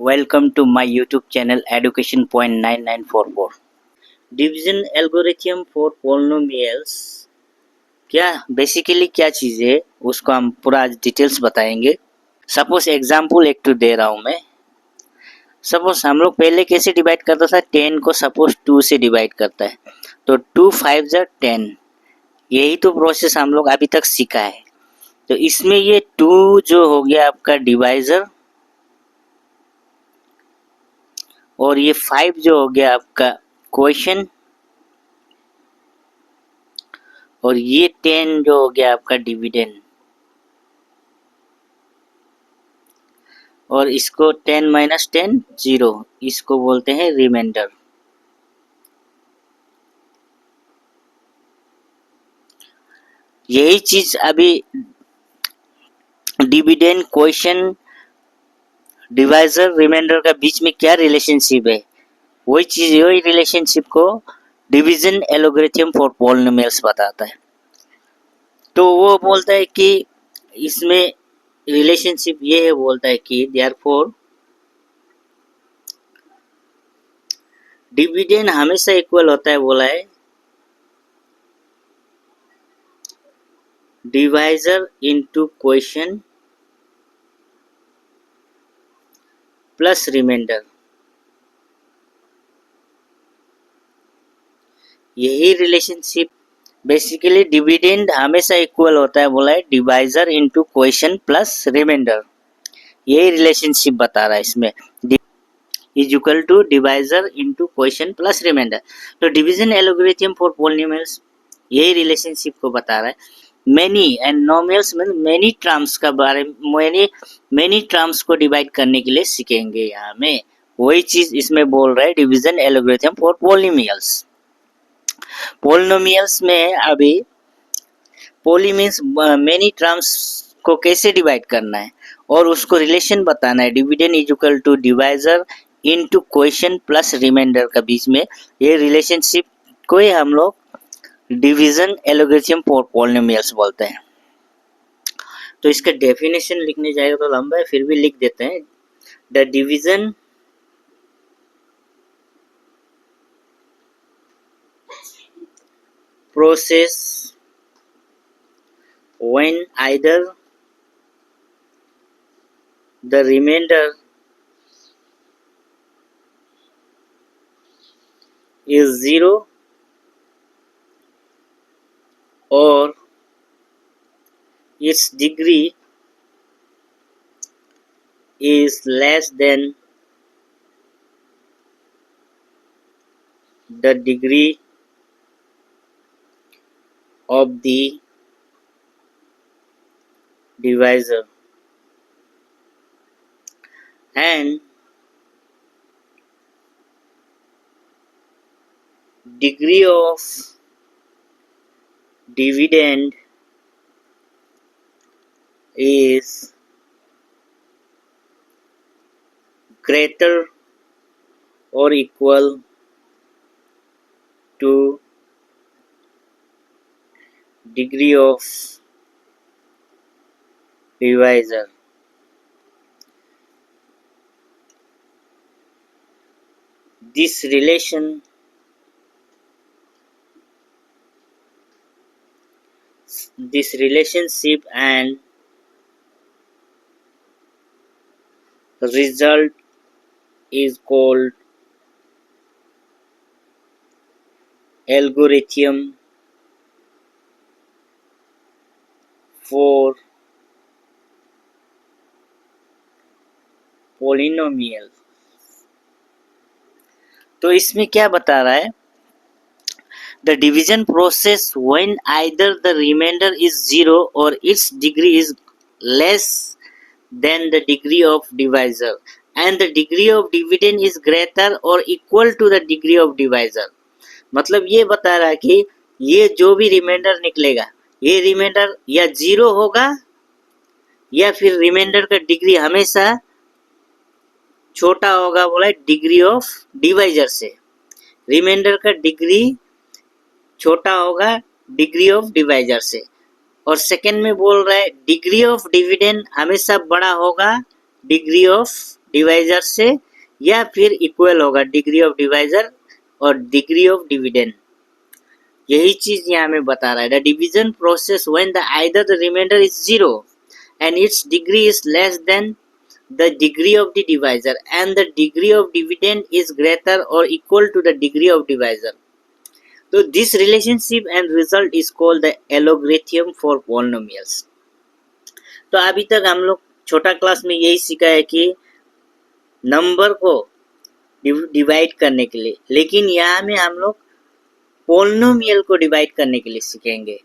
Welcome to my YouTube channel Education Point 9944. Division algorithm for polynomials basically क्या चीज़ है उसको हम पूरा आज डिटेल्स बताएंगे। सपोज एग्जांपल एक तो दे रहा हूँ मैं। सपोज हम लोग पहले कैसे डिवाइड करता था, 10 को सपोज 2 से डिवाइड करता है तो 2 5 जा 10, यही तो प्रोसेस हम लोग अभी तक सीखा है। तो इसमें ये 2 जो हो गया आपका डिवाइजर और ये 5 जो हो गया आपका क्वेश्चन और ये 10 जो हो गया आपका डिविडेंड, और इसको 10 माइनस 10 0, इसको बोलते हैं रिमाइंडर। यही चीज अभी डिविडेंड क्वेश्चन डिवाइजर रिमाइंडर का बीच में क्या रिलेशनशिप है, वही रिलेशनशिप को डिवीजन एल्गोरिथम फॉर पॉलिनोमियल्स बताता है। तो वो बोलता है कि इसमें रिलेशनशिप ये है, बोलता है कि देयरफॉर डिविडेंड हमेशा इक्वल होता है, बोला है divisor into question plus remainder. यही रिलेशनशिप बेसिकली डिविडेंड हमेशा इक्वल होता है, बोला है divisor into question plus remainder. यही रिलेशनशिप बता रहा है इसमें, is equal to divisor into question plus remainder. तो डिवीजन एल्गोरिथम फॉर पॉलिनोमियल्स यही रिलेशनशिप को बता रहा है। मेनी एंड नॉमिनल्स में मेनी टर्म्स का बारे में मेनी टर्म्स को डिवाइड करने के लिए सीखेंगे यहाँ में। वही चीज इसमें बोल रहा है division algorithm for polynomials. Polynomials में अभी पॉली मीन्स मेनी टर्म्स को कैसे डिवाइड करना है और उसको रिलेशन बताना है, dividend is equal to divisor into question plus remainder का बीच में। ये रिलेशनशिप को ही हम लोग डिवीजन एल्गोरिथम फॉर पॉलिनोमियल्स बोलते हैं। तो इसका डेफिनेशन लिखने जाएगा तो लंबा है, फिर भी लिख देते हैं। The division process when either the remainder is 0 or its degree is less than the degree of the divisor, and degree of dividend is greater or equal to degree of divisor. This relationship and result is called algorithm for polynomial। तो इसमें क्या बता रहा है, the division process when either the remainder is 0 और it's degree is less than the degree of divisor and the degree of dividend is greater और equal to the degree of divisor. मतलब ये बता रहा है कि ये जो भी रिमाइंडर निकलेगा, ये रिमाइंडर या 0 होगा या फिर रिमाइंडर का डिग्री हमेशा छोटा होगा, बोला है डिग्री ऑफ डिवाइजर से। रिमाइंडर का डिग्री छोटा होगा डिग्री ऑफ डिवाइजर से। और सेकंड में बोल रहा है डिग्री ऑफ डिविडेंड हमेशा बड़ा होगा डिग्री ऑफ डिवाइजर से या फिर इक्वल होगा डिग्री ऑफ डिवाइजर और डिग्री ऑफ डिविडेंड। यही चीज यहाँ में बता रहा है। The division process when the either the remainder is zero and its degree is less than the degree of the divisor and the degree of dividend is greater or equal to the degree of divisor. So this relationship and result is called the algorithm for polynomials. तो अभी तक हम लोग छोटा class में यही सीखा है कि नंबर को डिवाइड करने के लिए, लेकिन यहाँ में हम लोग पोलिनोमियल को डिवाइड करने के लिए सीखेंगे।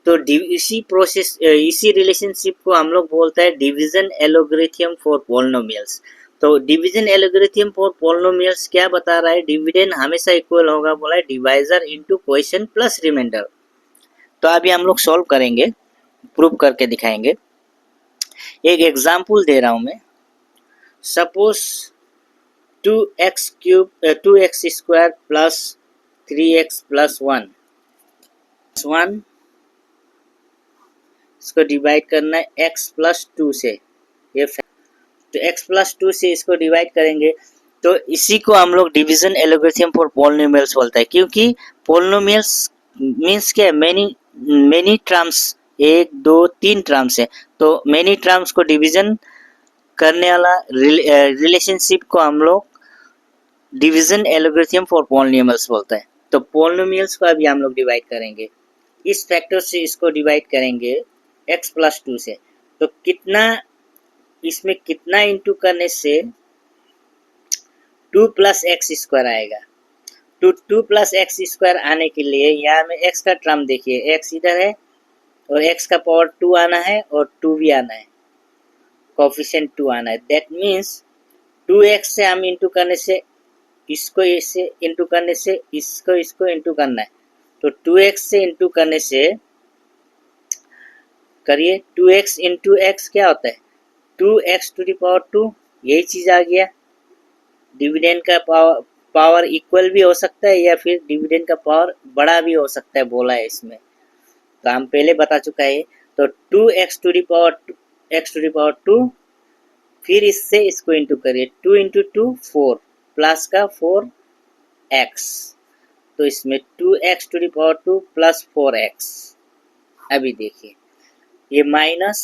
तो इसी प्रोसेस इसी रिलेशनशिप को हम लोग बोलते हैं डिवीजन एलोगरिथम फॉर पोलिनोमियल्स। तो डिवीजन एलोगरिथम फॉर पोलिनोमियल्स क्या बता रहा है? डिविडेंड हमेशा इक्वल होगा, बोला है divisor into quotient plus remainder. तो अभी हम लोग सॉल्व करेंगे, प्रूव करके दिखाएंगे। एक एग्जांपल दे रहा हूं मैं। Suppose 2x square plus 3x plus 1 इसको डिवाइड करना है x प्लस 2 से। ये तो x प्लस 2 से इसको डिवाइड करेंगे, तो इसी को हम लोग डिवीजन एलोगरिथम फॉर पोलिनोमियल्स बोलता है। क्योंकि पोलिनोमियल्स मीन्स क्या, मेनी टर्म्स, 1 2 3 टर्म्स है, तो मेनी टर्म्स को डिवीजन करने वाला रिलेशनशिप को हम लोग डिवीजन एलोगरिथम फॉर पोलिनोमियल्स बोलता है। तो पोलिनोमियल्स को अभी हम लोग डिवाइड करेंगे, इस फैक्टर से इसको डिवाइड करेंगे x प्लस 2 से। तो कितना, इसमें कितना इंटू करने से 2 प्लस एक्स स्क्वायर आएगा। तो 2 प्लस एक्स स्क्वायर आने के लिए यहाँ में x का टर्म देखिए, x इधर है और x का पावर 2 आना है और 2 भी आना है, कोफिशिएंट 2 आना है। दैट मीन्स 2x से हम इंटू करने से इसको इससे इंटू करने से इसको इंटू करना है। तो 2x से इंटू करने से करिए, 2x इंटू एक्स क्या होता है? 2x टू द पावर 2, यही चीज आ गया। डिविडेंड का पावर इक्वल भी हो सकता है या फिर डिविडेंड का पावर बड़ा भी हो सकता है, बोला है इसमें, तो हम पहले बता चुका है। तो 2x टू द पावर 2, फिर इससे इसको इंटू करिए, 2 इंटू 2 4 प्लस का 4x, तो इसमें 2x to the power 2 plus 4x। अभी देखिए ये माइनस,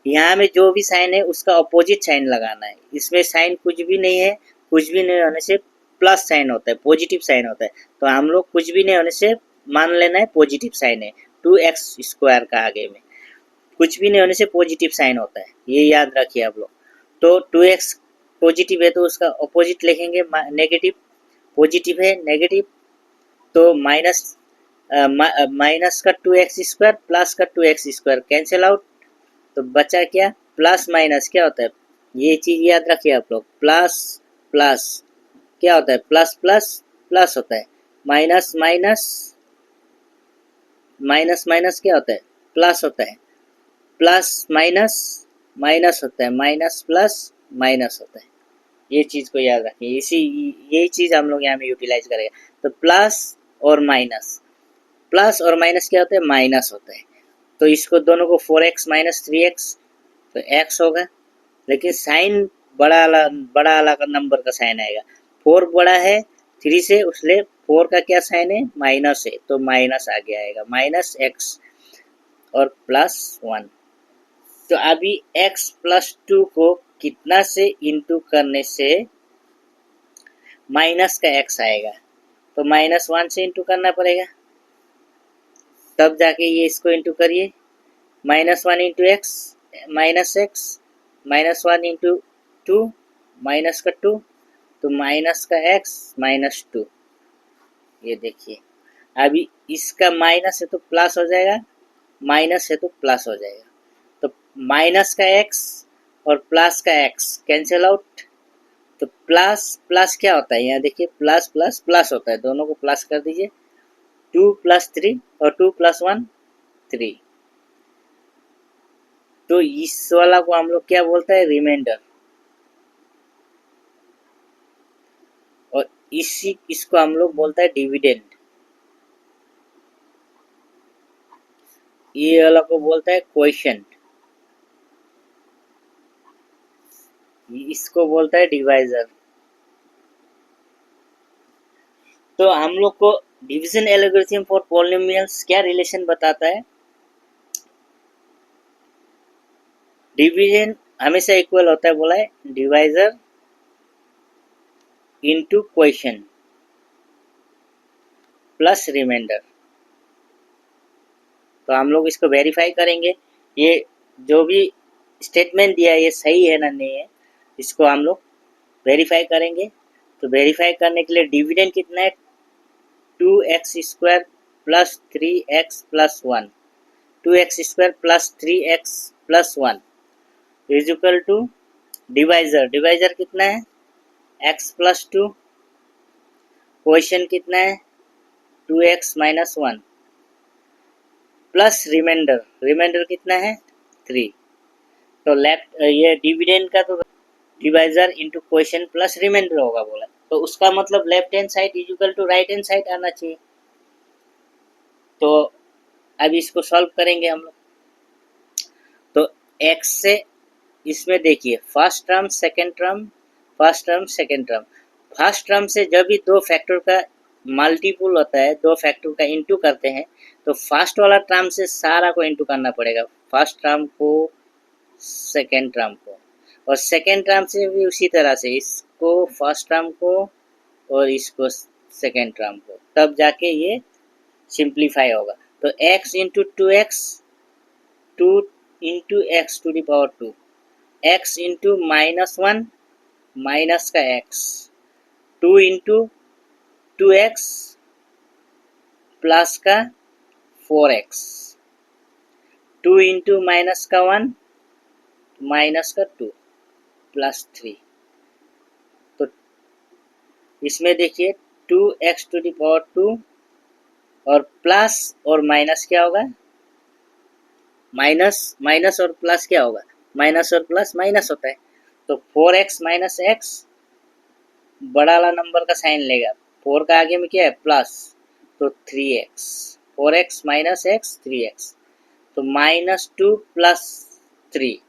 यहाँ में जो भी साइन है उसका अपोजिट साइन लगाना है। इसमें साइन कुछ भी नहीं है, कुछ भी नहीं होने से प्लस साइन होता है, पॉजिटिव साइन होता है। तो हम लोग कुछ भी नहीं होने से मान लेना है पॉजिटिव साइन है। 2x स्क्वायर का आगे में कुछ भी नहीं होने से पॉजिटिव साइन होता है, ये याद रखिए आप लोग। तो 2x पॉजिटिव है तो उसका अपोजिट लिखेंगे नेगेटिव, पॉजिटिव है नेगेटिव, तो माइनस का 2x स्क्वायर प्लस का 2x स्क्वायर कैंसिल आउट, तो बचा क्या, प्लस माइनस क्या होता है, ये चीज याद रखिए आप लोग। प्लस प्लस क्या होता है, प्लस प्लस प्लस होता है, माइनस माइनस माइनस माइनस क्या होता है, प्लस होता है, प्लस माइनस माइनस होता है, माइनस प्लस माइनस होता है। ये चीज को याद रखिए, यही चीज हम लोग यहाँ में यूटिलाइज करेंगे। तो प्लस और माइनस, प्लस और माइनस क्या होता है, माइनस होता है। तो इसको दोनों को 4x माइनस 3x, तो x होगा, लेकिन साइन बड़ा वाला का नंबर का साइन आएगा। 4 बड़ा है 3 से, उसलिए 4 का क्या साइन है, माइनस है, तो माइनस आगे आएगा, माइनस x और प्लस 1। तो अभी x प्लस 2 को कितना से इंटू करने से माइनस का x आएगा, तो माइनस 1 से इंटू करना पड़ेगा, तब जाके ये इसको इंटू करिए, minus 1 into x minus x, minus 1 into 2 minus का 2, तो माइनस का x माइनस 2। ये देखिए अभी इसका माइनस है तो प्लस हो जाएगा, माइनस है तो प्लस हो जाएगा। तो माइनस का x और प्लस का x कैंसिल आउट, तो प्लस प्लस क्या होता है, यहाँ देखिए प्लस प्लस प्लस होता है, दोनों को प्लस कर दीजिए। 2 प्लस 3 और 2 प्लस 1 3, तो इस वाला को हम लोग क्या बोलते हैं, रिमाइंडर। और इसको हम लोग बोलता है डिविडेंड। ये वाला को बोलता है क्वोशिएंट। इसको बोलता है डिवाइजर। तो हम लोग को डिवीजन एल्गोरिथम फॉर पॉलिनोमियल्स क्या रिलेशन बताता है? डिवीजन हमेशा इक्वल होता है, बोला है, divisor into question plus remainder. तो हम लोग इसको वेरीफाई करेंगे, ये जो भी स्टेटमेंट दिया है ये सही है ना नहीं है, इसको हम लोग वेरीफाई करेंगे। तो वेरीफाई करने के लिए डिविडेंड कितना है? 2x² plus 3x plus 1, 2x² plus 3x plus 1 is equal to divisor, divisor कितना है? x प्लस 2, क्वेश्चन कितना है? 2x minus 1 plus reminder, reminder कितना है? 3। तो लेफ्ट ये डिविडेंड का तो divisor into quotient plus remainder होगा बोला, तो उसका मतलब left hand side is equal to right hand side आना चाहिए। तो अब इसको सॉल्व करेंगे हम लोग। तो x से इसमें देखिए first term second term, first term second term, first term से जब भी दो फैक्टर का मल्टीपुल होता है, दो फैक्टर का इंटू करते हैं, तो फर्स्ट वाला टर्म से सारा को इंटू करना पड़ेगा, फर्स्ट टर्म को सेकेंड टर्म को, और सेकेंड टर्म से भी उसी तरह से इसको फर्स्ट टर्म को और इसको सेकेंड टर्म को, तब जाके ये सिंप्लीफाई होगा। तो x into 2x, 2 into x to the power 2, x into -1 minus का x, 2 इंटू 2x प्लस का 4x, 2 इंटू माइनस का 1 माइनस का 2 प्लस 3। तो इसमें देखिए 2x टू द पावर 2 और प्लस और माइनस क्या होगा? माइनस माइनस और प्लस क्या होगा? माइनस और प्लस माइनस होता है। तो 4x माइनस एक्स, बड़ा वाला नंबर का साइन लेगा, 4 का आगे में क्या है? प्लस, तो 3x, 4x minus x 3x, तो -2 प्लस 3,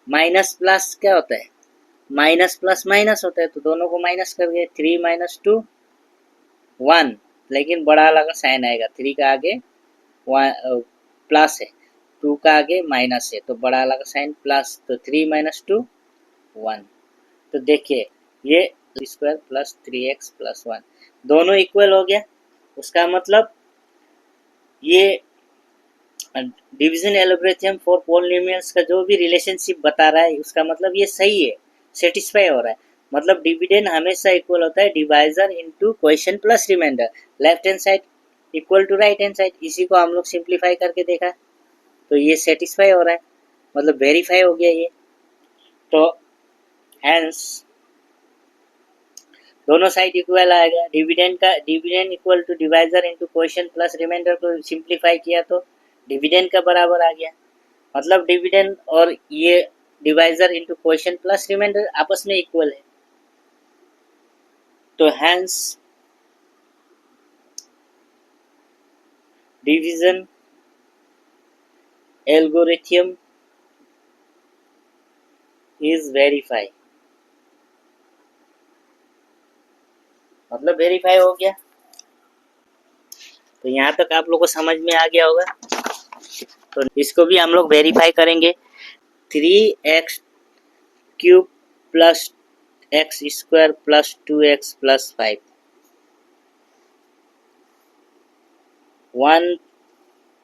माइनस प्लस क्या होता है? माइनस प्लस माइनस होता है, तो दोनों को माइनस कर दिए, 3 माइनस 2 1, लेकिन बड़ा वाला का साइन आएगा, 3 का आगे प्लस है, 2 का आगे माइनस है, तो बड़ा वाला का साइन प्लस, तो 3 माइनस 2 1। तो देखिए ये स्क्वायर प्लस 3x प्लस 1 दोनों इक्वल हो गया। उसका मतलब ये डिवीजन एल्गोरिथम फॉर पॉलिनोमियल्स का जो भी रिलेशनशिप बता रहा है, उसका मतलब ये सही है, सेटिस्फाई हो रहा है। मतलब डिविडेंड हमेशा इक्वल होता है divisor into question plus remainder, left hand side equal to right hand side. इसी को हम लोग सिंप्लीफाई करके देखा, तो ये सेटिस्फाई हो रहा है, मतलब वेरीफाई हो गया ये। तो हेंस दोनों साइड इक्वल आएगा। डिविडेंड का dividend equal to divisor into question plus remainder को सिंप्लीफाई किया तो डिविडेंड का बराबर आ गया। मतलब डिविडेंड और ये divisor into question plus remainder आपस में इक्वल है। तो hence division algorithm is verify, मतलब वेरीफाई हो गया। तो यहाँ तक आप लोग को समझ में आ गया होगा। तो इसको भी हम लोग वेरीफाई करेंगे। 3x³ plus x² plus 2x plus 5, 1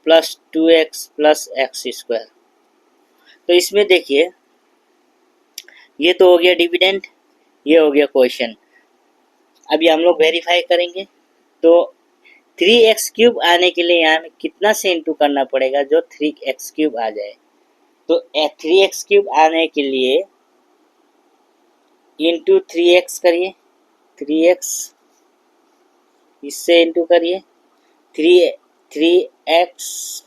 plus 2x plus x²। तो इसमें देखिए ये तो हो गया डिविडेंड, ये हो गया क्वेश्चन। अभी हम लोग वेरीफाई करेंगे। तो 3x³ आने के लिए यहाँ में कितना से इंटू करना पड़ेगा जो 3x³ आ जाए। तो 3x³ आने के लिए इंटू 3x करिए, 3x इससे इंटू करिए, 3x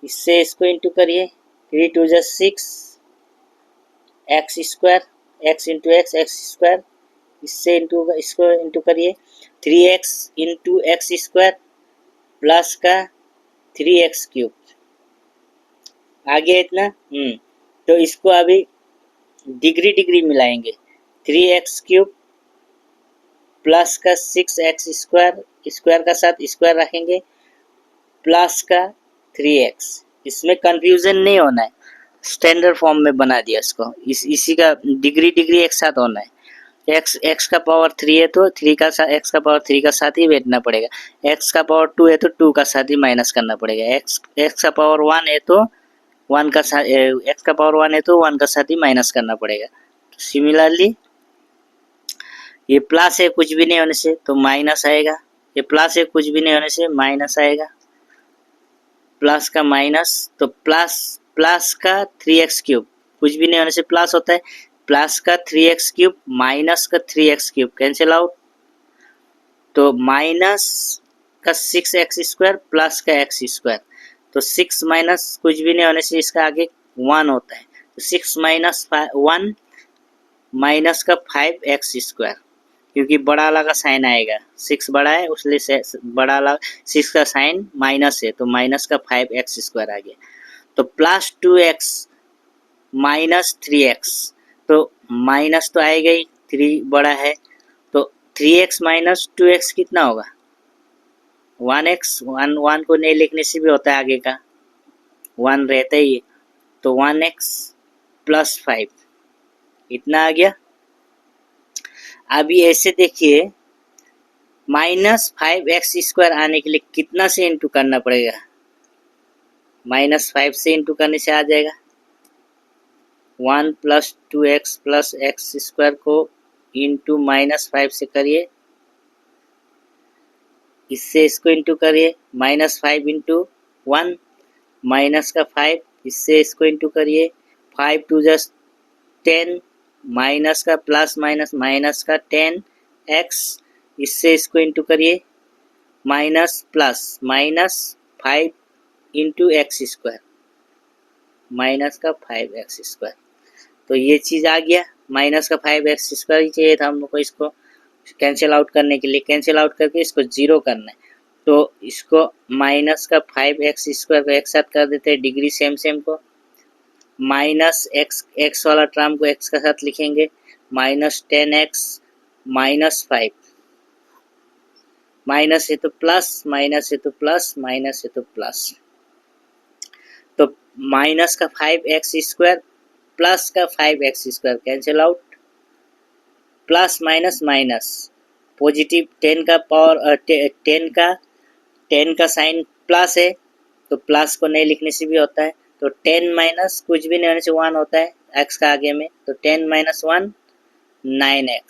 इससे इसको इंटू करिए, 3 2 जा 6 x², x इंटू x² इससे इंटू इसको इंटू करिए, 3x इंटू x² प्लस का 3x³ आ गया इतना। तो इसको अभी डिग्री डिग्री मिलाएंगे, 3x³ प्लस का 6x², स्क्वायर का साथ स्क्वायर रखेंगे, प्लस का 3x। इसमें कंफ्यूजन नहीं होना है, स्टैंडर्ड फॉर्म में बना दिया इसको। इसी का डिग्री डिग्री एक साथ होना है। एक्स का पावर 3 है तो एक्स का पावर 3 का साथ ही बैठना पड़ेगा। एक्स का पावर 2 है तो 2 का साथ ही माइनस करना पड़ेगा। एक्स का पावर 1 है तो 1 का साथ, एक्स का पावर 1 है तो 1 का साथ ही माइनस करना पड़ेगा। तो सिमिलरली ये प्लस है कुछ भी नहीं होने से तो माइनस आएगा, ये प्लस है कुछ भी नहीं होने से माइनस आएगा, प्लस का माइनस तो प्लस का 3x³ कुछ भी नहीं होने से प्लस होता है, प्लस का 3x³ माइनस का 3x³ कैंसिल आउट, तो माइनस का 6x² प्लस का x², तो 6 माइनस कुछ भी नहीं होने से इसका आगे 1 होता है, तो 6 माइनस 1 माइनस का 5x², क्योंकि बड़ा वाला का साइन आएगा, 6 बड़ा है उसलिए बड़ा वाला 6 का साइन माइनस है तो माइनस का 5x² आ गया। तो प्लस 2x माइनस 3x, तो माइनस तो आएगा ही, 3 बड़ा है तो 3x माइनस 2x कितना होगा 1x। 1 को नहीं लिखने से भी होता है, आगे का 1 रहता ही है, तो 1x प्लस 5 इतना आ गया। अभी ऐसे देखिए माइनस 5x² आने के लिए कितना से इंटू करना पड़ेगा, -5 से इंटू करने से आ जाएगा 1 प्लस 2x प्लस x² को इंटू -5 से करिए, इससे इसको इंटू करिए, -5 इंटू 1 माइनस का 5, इससे इसको इंटू करिए, 5 2 जस्ट 10 माइनस का प्लस माइनस माइनस का 10x, इससे इसको इंटू करिए, minus plus minus 5 into x², minus का 5x², तो ये चीज़ आ गया। माइनस का 5x² ही चाहिए था हम लोग को, इसको कैंसिल आउट करने के लिए, कैंसिल आउट करके इसको 0 करना है, तो इसको माइनस का 5x² को एक साथ कर देते हैं, डिग्री सेम सेम को, माइनस एक्स वाला टर्म को एक्स के साथ लिखेंगे, -10x माइनस 5, माइनस है तो प्लस, माइनस है तो प्लस, माइनस है तो प्लस, तो माइनस का 5x² प्लस का 5x² cancel out, plus minus minus, positive 10 का पावर 10 का साइन प्लस है तो प्लस को नहीं लिखने से भी होता है, तो 10 माइनस कुछ भी नहीं होने से 1 होता है x का आगे में, तो 10 माइनस 1 9x,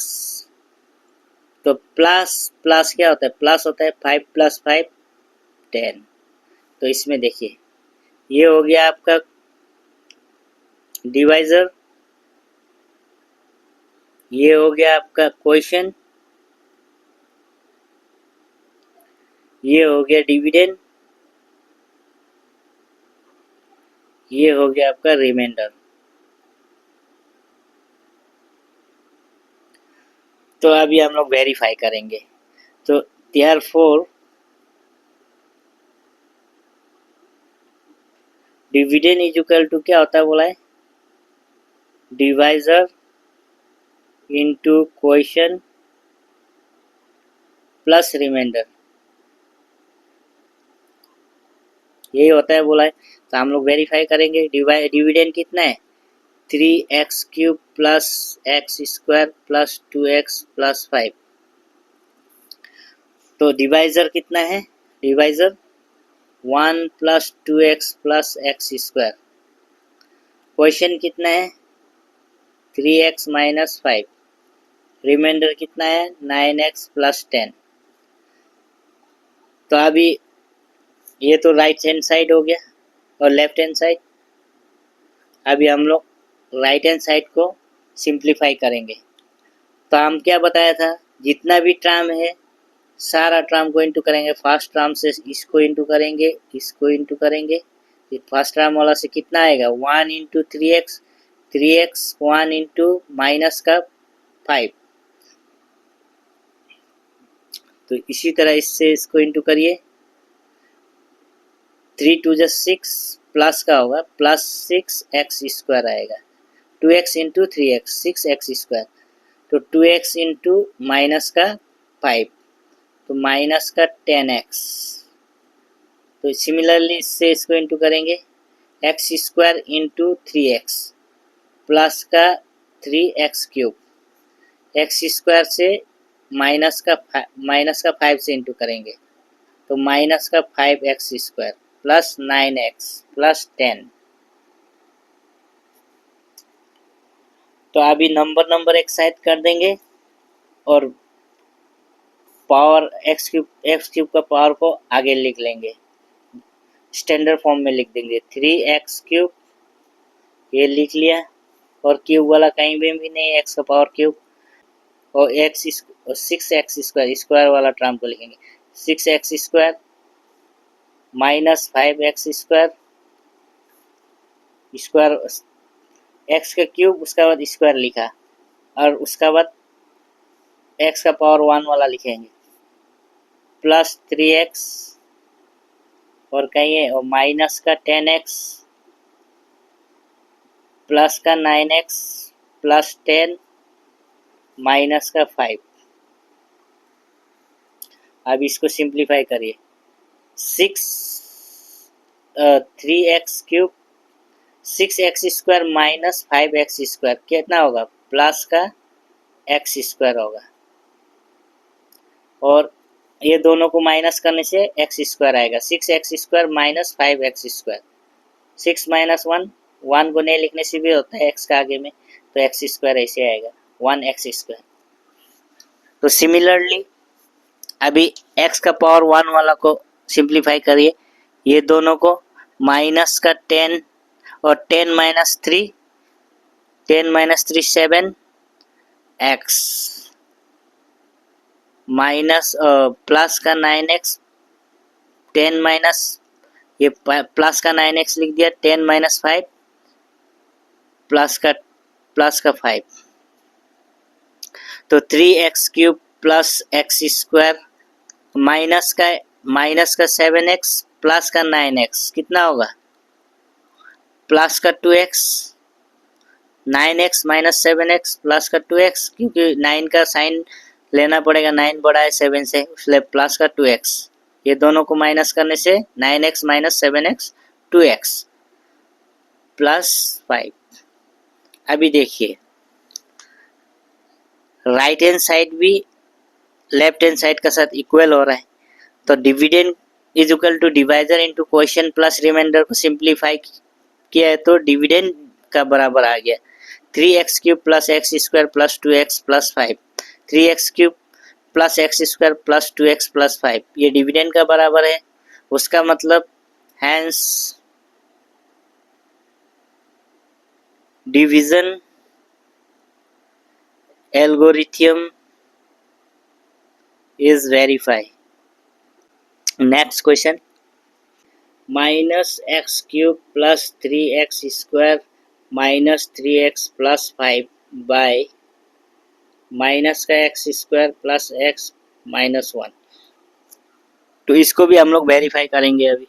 तो प्लस प्लस क्या होता है, प्लस होता है 5 प्लस 5 10, तो इसमें देखिए ये हो गया आपका डिवाइजर, ये हो गया आपका क्वेश्चन, ये हो गया डिविडेंड, ये हो गया आपका रिमाइंडर। तो अभी हम लोग वेरीफाई करेंगे, तो therefore dividend is equal to क्या होता है बोला है, divisor into quotient plus remainder, यही होता है बोला है। तो हम लोग वेरीफाई करेंगे, डिविडेंड कितना है 3x³ plus x² plus 2x plus 5, तो डिवाइजर कितना है, divisor 1 plus 2x plus x², question कितना है 3x माइनस 5, रिमाइंडर कितना है 9x प्लस 10। तो अभी ये तो राइट हैंड साइड हो गया और लेफ्ट हैंड साइड, अभी हम लोग राइट हैंड साइड को सिंप्लीफाई करेंगे। तो हम क्या बताया था, जितना भी टर्म है सारा टर्म को इंटू करेंगे, फर्स्ट टर्म से इसको इंटू करेंगे, इसको इंटू करेंगे, फर्स्ट टर्म वाला से कितना आएगा 1 into 3x, 3x 1 into minus का 5, तो इसी तरह इससे इसको इंटू करिए, 3 2 6 प्लस का होगा प्लस 6x² आएगा, 2x इंटू 3x 6x², तो 2x इंटू माइनस का 5 तो माइनस का 10x। तो सिमिलरली इससे इसको इंटू करेंगे x² इंटू 3x प्लस का 3x³ x² से माइनस का 5 से इंटू करेंगे तो माइनस का 5x² प्लस 9x प्लस 10। तो अभी नंबर एक साइड कर देंगे और पावर x³ का पावर को आगे लिख लेंगे, स्टैंडर्ड फॉर्म में लिख देंगे 3x³ ये लिख लिया और क्यूब वाला कहीं भी नहीं है, x का पावर क्यूब और 6x² स्क्वायर वाला टर्म को लिखेंगे 6x² minus 5x² square x का क्यूब उसका बाद स्क्वायर लिखा और उसका बाद x का पावर 1 वाला लिखेंगे प्लस 3x और कहीं है और माइनस का 10x प्लस का 9x प्लस 10 माइनस का 5। अब इसको सिंप्लीफाई करिए 3x³ 6x² माइनस 5x² कितना होगा प्लस का x² होगा और ये दोनों को माइनस करने से x² आएगा 6x² माइनस 5x²। 6 माइनस 1 को नहीं लिखने से भी होता है x का आगे में तो x² ऐसे आएगा 1x²। तो सिमिलरली अभी x का पावर 1 वाला को सिंप्लीफाई करिए, ये दोनों को माइनस का 10 और 10 माइनस 3 7 x माइनस प्लस का 9x 10 माइनस ये प्लस का 9x लिख दिया 10 माइनस 5 प्लस का 5 तो 3x³ प्लस x² माइनस का 7x प्लस का 9x कितना होगा प्लस का 2x 9x minus 7x plus का 2x क्योंकि 9 का साइन लेना पड़ेगा 9 बड़ा है 7 से इसलिए प्लस का 2x ये दोनों को माइनस करने से 9x minus 7x 2x plus 5। अभी देखिए राइट हैंड साइड भी लेफ्ट हैंड साइड का साथ इक्वल हो रहा है तो dividend is equal to divisor into quotient plus remainder को सिंप्लीफाई किया है तो डिविडेंड का बराबर आ गया 3x³ plus x² plus 2x plus 5 3x³ plus x² plus 2x plus 5 ये डिविडेंड का बराबर है उसका मतलब hence division algorithm is verify. Next question minus x³ plus 3x² minus 3x plus 5 by minus का x² प्लस x माइनस 1। तो इसको भी हम लोग वेरीफाई करेंगे अभी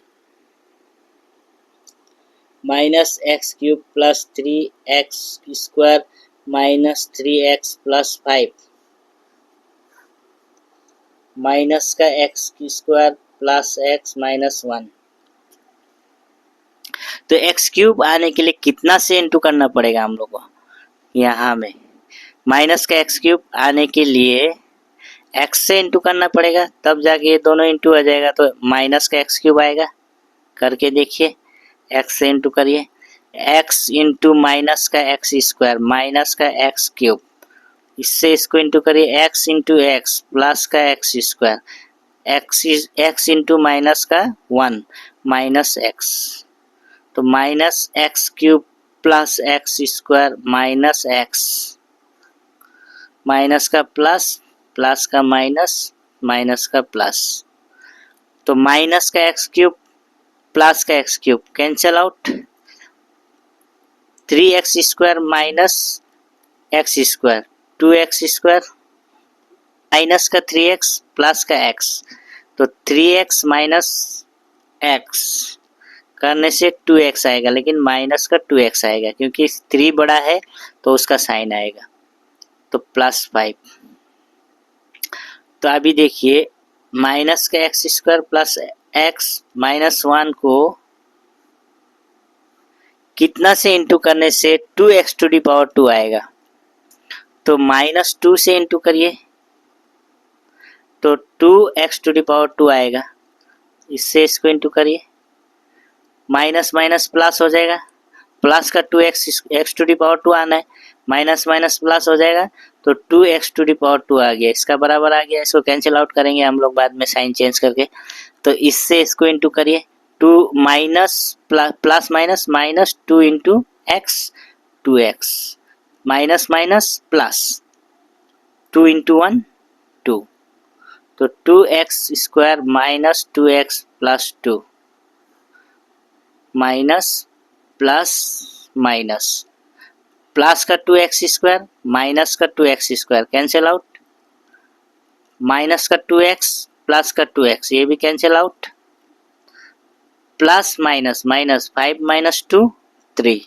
minus x³ plus 3x² minus 3x plus 5 minus का x² प्लस x माइनस 1। तो x³ आने के लिए कितना से इंटू करना पड़ेगा हम लोग को यहाँ में माइनस का x³ आने के लिए x से इंटू करना पड़ेगा तब जाके ये दोनों इंटू आ जाएगा तो माइनस का x³ आएगा करके देखिए x से इंटू करिए x इंटू माइनस का x² माइनस का x³ इससे इसको इंटू करिए x इंटू एक्स प्लस का x² x इंटू माइनस का 1 माइनस x तो minus x³ plus x² minus x minus का प्लस प्लस का माइनस माइनस का प्लस तो माइनस का x³ प्लस का x³ cancel out 3x² minus x² 2x² minus का 3x प्लस का x तो 3x माइनस x करने से 2x आएगा, लेकिन माइनस का 2x आएगा क्योंकि 3 बड़ा है तो उसका साइन आएगा, तो +5। तो अभी देखिए माइनस का x square plus x minus 1 को कितना से इंटू करने से 2x⁴ आएगा, तो -2 से इंटू करिए तो 2x⁴ आएगा, इससे इसको इंटू करिए, माइनस माइनस प्लस हो जाएगा, प्लस का 2x⁴ आना है, माइनस माइनस प्लस हो जाएगा तो 2x⁴ आ गया, इसका बराबर आ गया। इसको कैंसिल आउट करेंगे हम लोग बाद में साइन चेंज करके, तो इससे इसको इंटू करिए, 2 minus plus minus minus 2 into x 2x, minus minus plus 2 into 1 2, तो 2x² minus 2x plus 2 minus plus minus, plus का 2x² माइनस का 2x² कैंसिल आउट, माइनस का 2x प्लस का 2x ये भी cancel out, plus minus minus 5 minus 2 3,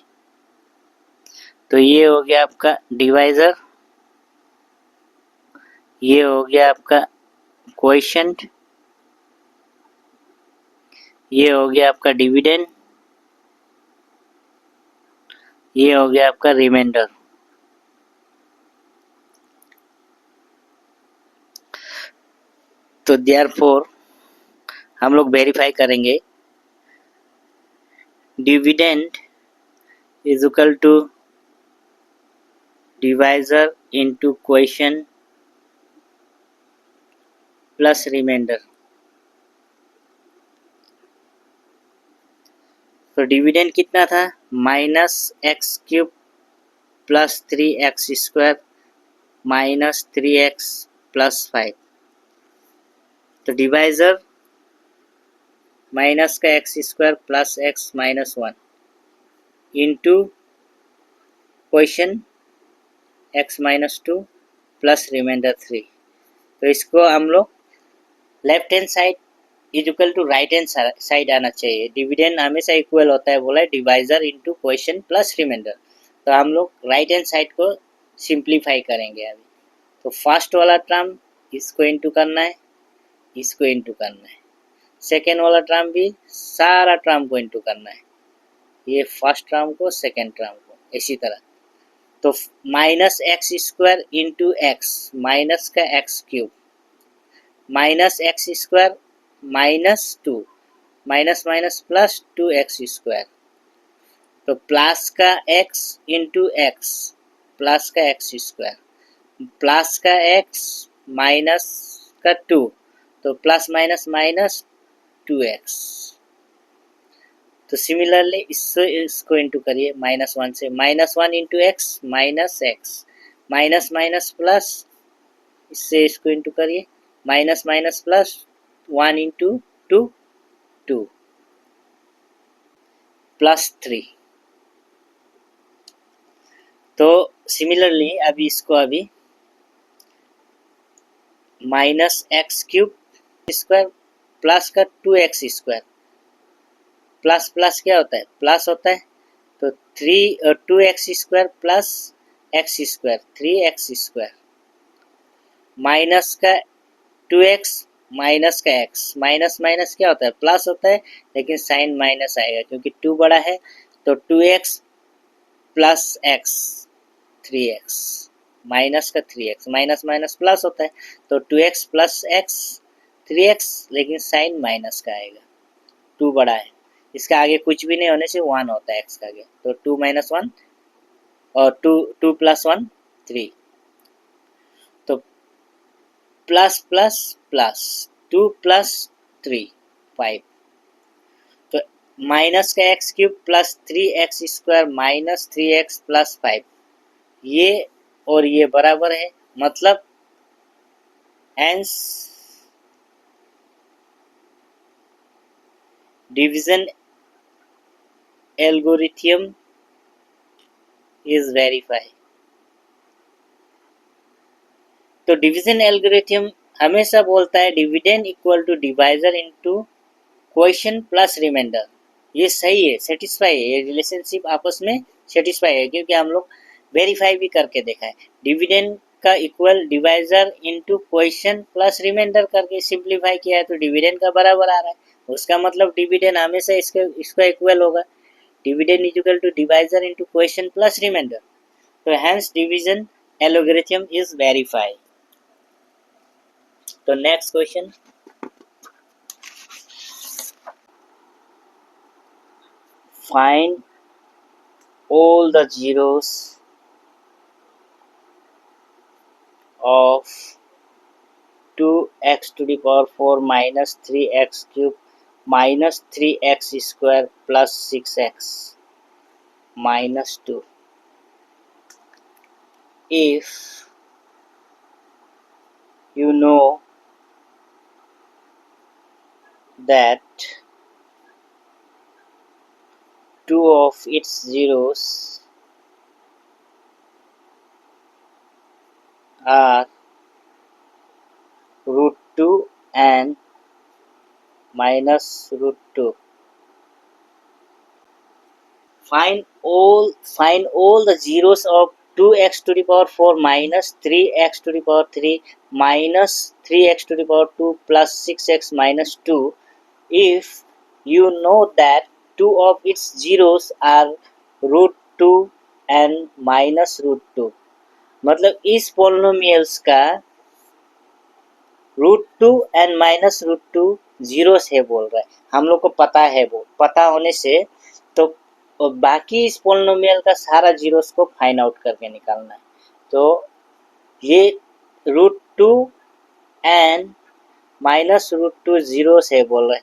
तो ये हो गया आपका डिवाइजर, ये हो गया आपका क्वोशिएंट, ये हो गया आपका डिविडेंड, ये हो गया आपका रिमाइंडर। तो देयरफॉर हम लोग वेरीफाई करेंगे dividend is equal to divisor into quotient plus remainder. तो डिविडेंड कितना था, -x³ plus 3x² minus 3x plus 5, तो डिवाइजर माइनस का x² plus x minus 1 into quotient x minus 2 plus remainder 3। तो इसको हम लोग left hand side is equal to right hand side आना चाहिए, डिविडेंड हमेशा इक्वल होता है, बोला है divisor into quotient plus remainder. तो हम लोग राइट हैंड साइड को सिंप्लीफाई करेंगे अभी। तो फर्स्ट वाला टर्म इसको इंटू करना है, इसको इंटू करना है, सेकेंड वाला टर्म भी सारा टर्म को इंटू करना है, ये फर्स्ट टर्म को सेकेंड टर्म को, इसी तरह। तो -x² इंटू एक्स माइनस का x³ minus x² minus 2 minus minus plus 2x², तो प्लस का x इंटू एक्स प्लस का x² प्लस का x माइनस का 2, तो प्लस माइनस माइनस 2x। तो सिमिलरली इसको इंटू करिए -1 से, -1 into x minus x minus minus plus, इससे इसको इंटू करिए, minus minus plus 1 into 2 2 plus 3। तो सिमिलरली अभी इसको अभी -x³ प्लस का 2x² प्लस प्लस क्या होता है, प्लस होता है, तो 2x² plus x² 3x² minus का 2x माइनस का x, माइनस माइनस क्या होता है, प्लस होता है, लेकिन साइन माइनस आएगा क्योंकि 2 बड़ा है, तो 2x plus x 3x minus का 3x, माइनस माइनस प्लस होता है, तो 2x प्लस x 3x, लेकिन साइन माइनस का आएगा, 2 बड़ा है, इसका आगे कुछ भी नहीं होने से 1 होता है x का आगे, तो 2 माइनस 1 और 2 प्लस 1 3, तो प्लस प्लस प्लस 2 प्लस 3 5, तो माइनस का x³ plus 3x² minus 3x plus 5, ये और ये बराबर है, मतलब hence division algorithm is verify. तो डिवीजन एल्गोरिथम हमेशा बोलता है dividend equal to divisor into quotient plus remainder. ये सही है, सेटिस्फाई है, ये रिलेशनशिप आपस में सेटिस्फाई है, क्योंकि हम लोग वेरीफाई भी करके देखा है। डिविडेंड का equal divisor into question plus remainder करके सिंप्लीफाई किया है, तो डिविडेंड का बराबर आ रहा है। उसका मतलब डिविडेंड हमेशा इसका इक्वल होगा। Dividend is equal to divisor into question plus remainder, तो hence division algorithm is verify. तो next question, find all the zeros of 2x to the power 4 minus 3x cube minus 3x square plus 6x minus 2 if you know that two of its zeros are root 2 and minus root 2. Find all the zeros of 2x to the power 4 minus 3x to the power 3 minus 3x to the power 2 plus 6x minus 2 if you know that two of its zeros are root 2 and minus root 2. मतलब इस polynomials का root two and minus root two zeros है बोल रहा है, हम लोग को पता है, वो पता होने से तो बाकी इस पोलिनोमियल का सारा जीरोस को फाइंड आउट करके निकालना है। तो ये root two and minus root two zeros है बोल रहा है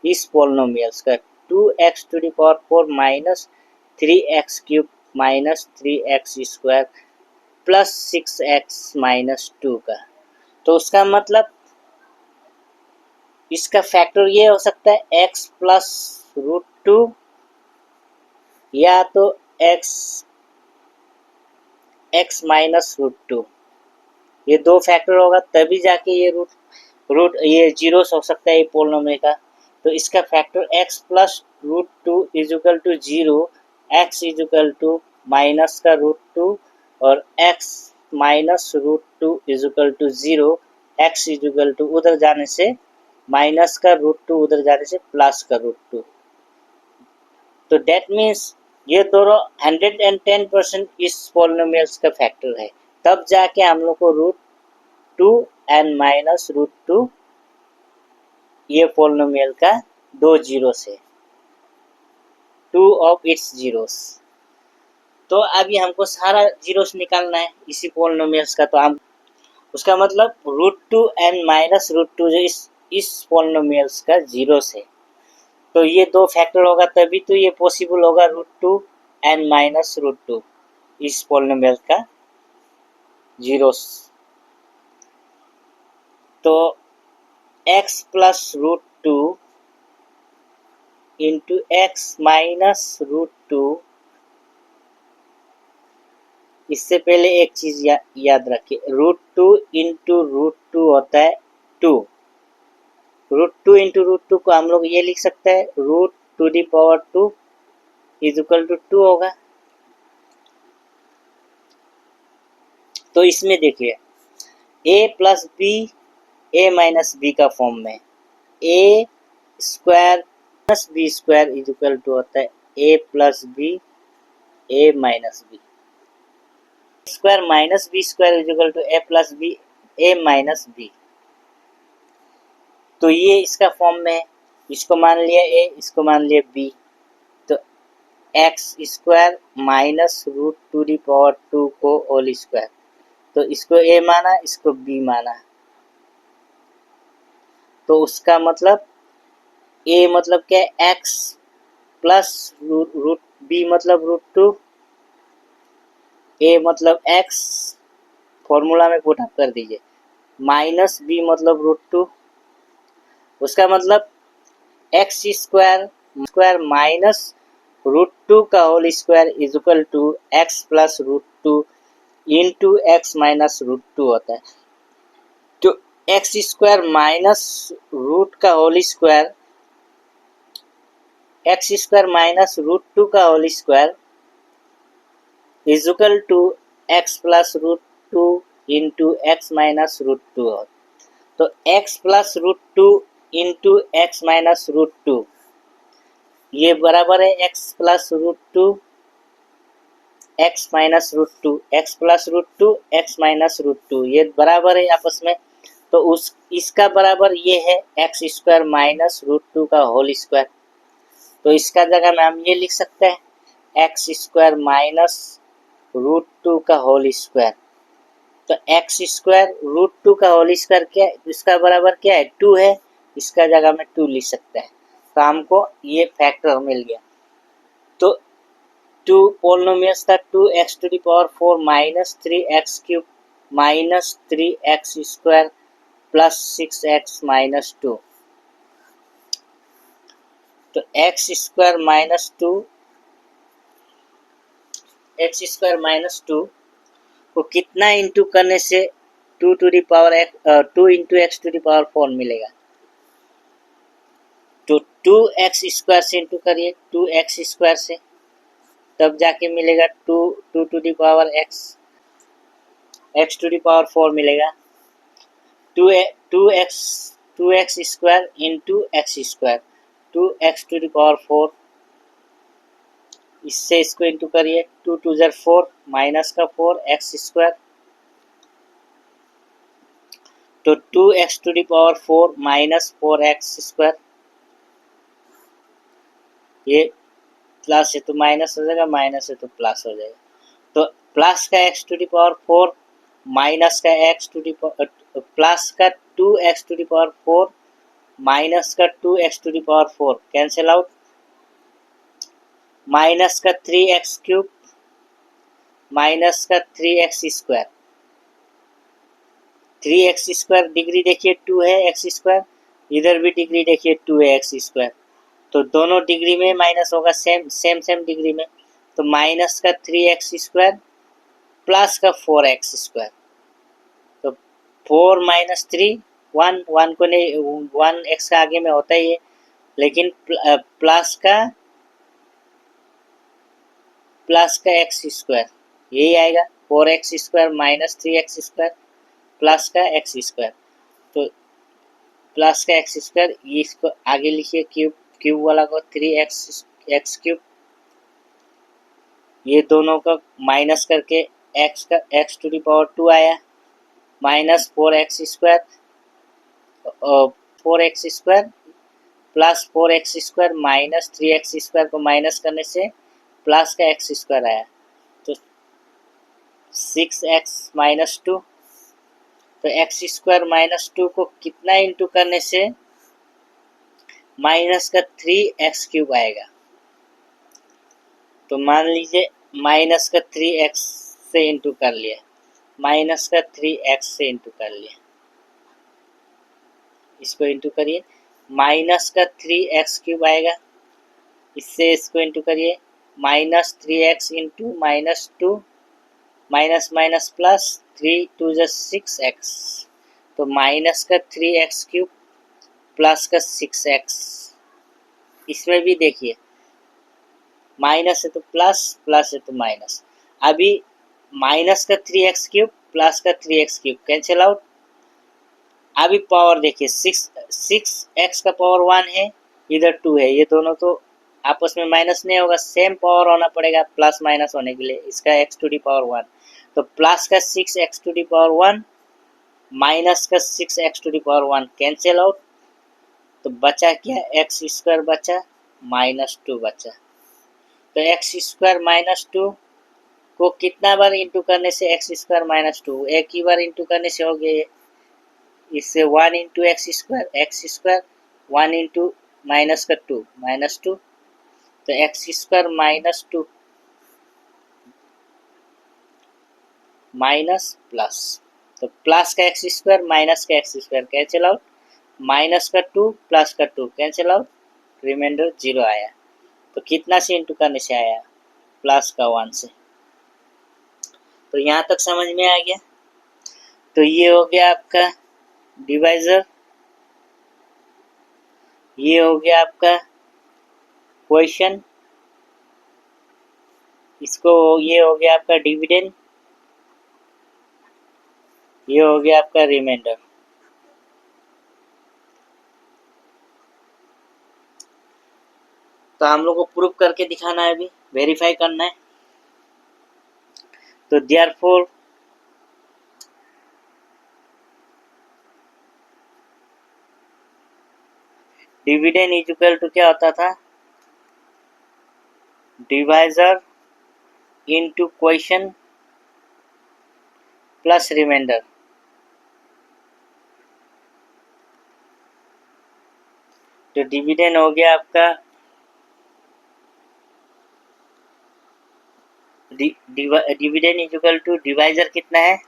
इस पोलिनोमियल्स का, 2x to the power 4 minus 3x cube minus 3x square plus 6x minus 2 का। तो उसका मतलब इसका फैक्टर ये हो सकता है x प्लस रूट टू या तो x माइनस रूट टू, ये दो फैक्टर होगा तभी जाके ये रूट ये जीरोस हो सकता है ये पोलिनोमियल का। तो इसका factor x plus root two is equal to zero, x is equal to minus का रूट टू और x minus root two is equal to zero, x is equal to उधर जाने से माइनस का रूट टू उधर जाने से plus का रूट टू। तो डेट मीन्स ये दोनों 110% इस पोलिनोमियल्स का फैक्टर है, तब जाके हम लोग को root two and minus root two ये पोलिनोमियल का दो जीरोस है, टू ऑफ इट्स जीरोस। तो अभी हमको सारा जीरोस निकालना है इसी पोलिनोमियल्स का, तो हम उसका मतलब root two and minus root two जो इस पोलिनोमियल्स का जीरोस है, तो ये दो फैक्टर होगा तभी तो ये पॉसिबल होगा root two and minus root two इस पोलिनोमियल का जीरोस। तो x plus root two into x minus root two, इससे पहले एक चीज याद रखिए, root two into root two होता है two, root two into root two को हम लोग ये लिख सकते हैं root two the power two is equal to two होगा। तो इसमें देखिए a plus b a minus b का फॉर्म में, a square plus b square is equal to होता है a plus b a minus b, square minus b square is equal to a plus b a minus b. तो ये इसका form में है, इसको मान लिया ए, इसको मान लिया बी, तो x square minus root two the power two को होल स्क्वायर, तो इसको ए माना इसको बी माना, तो उसका मतलब ए मतलब क्या है एक्स प्लस रूट बी मतलब रूट टू, ए मतलब एक्स फॉर्मूला में पुट अप कर दीजिए, माइनस बी मतलब रूट टू, उसका मतलब x square minus root two का whole square is equal to x plus root two into x minus root two होता है। तो एक्स स्क्वायर माइनस रूट का whole square x square minus root two का whole square is equal to x plus root two into x minus root two. तो x plus root two into x minus root two ये बराबर है x plus root two x minus root two, x plus root two x minus root two, ये बराबर है आपस में। तो उस इसका बराबर ये है x square minus root two का होल स्क्वायर। तो इसका जगह में हम ये लिख सकते हैं x square minus root two का होल स्क्वायर। तो एक्स स्क्वायर रूट टू का होल स्क्वायर क्या है, इसका बराबर क्या है, टू है, इसका जगह में टू लिख सकते हैं। तो हमको ये फैक्टर मिल गया। तो टू पोलिनोमियल्स था, two x to the power four minus three x cube minus three x square plus six x minus two. तो x square minus two, x square minus two को कितना इंटू करने से two to the power two into x to the power four मिलेगा। तो two x square से into करिए, two x square से, तब जाके मिलेगा two two to the power x, x to the power four मिलेगा। Two x square into x square, two x to the power four, इससे इसको इंटू करिए, टू टू जर फोर माइनस का फोर एक्स स्क्वायर। तो two x to the power four minus four x square, ये plus है तो minus हो जाएगा, माइनस है तो प्लस हो जाएगा। तो प्लस का x to the power four minus का एक्स टू द प्लस का two x to the power four minus का two x to the power four cancel out, minus का थ्री एक्स क्यूब माइनस का three x square, three x square degree देखिए two है x square, इधर भी degree देखिए two है x square. तो दोनों डिग्री में माइनस होगा, सेम डिग्री में। तो माइनस का थ्री एक्स स्क्वायर प्लस का फोर एक्स स्क्वायर। तो four minus three one, one को नहीं, वन एक्स का आगे में होता ही है, लेकिन प्लस का एक्स स्क्वायर यही आएगा, four x square minus three x square plus का एक्स स्क्वायर। तो प्लस का एक्स स्क्वायर, इसको आगे लिखिए क्यूब, क्यूब वाला को थ्री एक्स क्यूब, ये दोनों का माइनस करके एक्स का x to the power two आया, minus four x square, four x square plus four x square minus three x square को माइनस करने से प्लस का एक्स स्क्वायर आया। तो सिक्स एक्स माइनस टू। तो एक्स स्क्वायर माइनस टू को कितना इंटू करने से माइनस का थ्री एक्स क्यूब आएगा। तो मान लीजिए माइनस का थ्री एक्स से इंटू कर लिया, माइनस का थ्री एक्स से इंटू कर लिया, इसको इंटू करिए, माइनस का थ्री एक्स क्यूब आएगा, इससे इसको इंटू करिए, minus three x into minus two, minus minus plus, three two जै सिक्स एक्स। तो माइनस का थ्री एक्स क्यूब प्लस का सिक्स एक्स, इसमें भी देखिए माइनस है तो प्लस, प्लस है तो माइनस। अभी माइनस का थ्री एक्स क्यूब प्लस का three x cube cancel out. अभी पावर देखिए, सिक्स एक्स का पावर वन है, इधर टू है, ये दोनों तो आपस में माइनस नहीं होगा, सेम पावर होना पड़ेगा प्लस माइनस होने के लिए, इसका x to the power one. तो प्लस का six x to the power one minus का six x to the power one cancel out. तो बचा क्या, एक्स स्क्वायर बचा माइनस टू बचा। तो एक्स स्क्वायर माइनस टू को कितना बार इंटू करने से एक्स स्क्वायर माइनस टू, एक ही बार इंटू करने से हो गए, इससे one into x square one into minus का टू माइनस टू। तो x square minus two minus plus, तो प्लस का एक्स स्क्वायर माइनस का x square cancel out, minus का टू प्लस का two cancel out, remainder zero आया। तो कितना से इंटू करने से आया, प्लस का वन से। तो यहाँ तक समझ में आ गया। तो ये हो गया आपका डिवाइजर, ये हो गया आपका क्वेश्चन, इसको ये हो गया आपका डिविडेंड, ये हो गया आपका रिमाइंडर। तो हम लोग को प्रूफ करके दिखाना है, अभी वेरीफाई करना है। तो therefore dividend is equal to क्या होता था, divisor into question plus remainder. तो डिविडेंड हो गया आपका dividend is equal to divisor कितना है,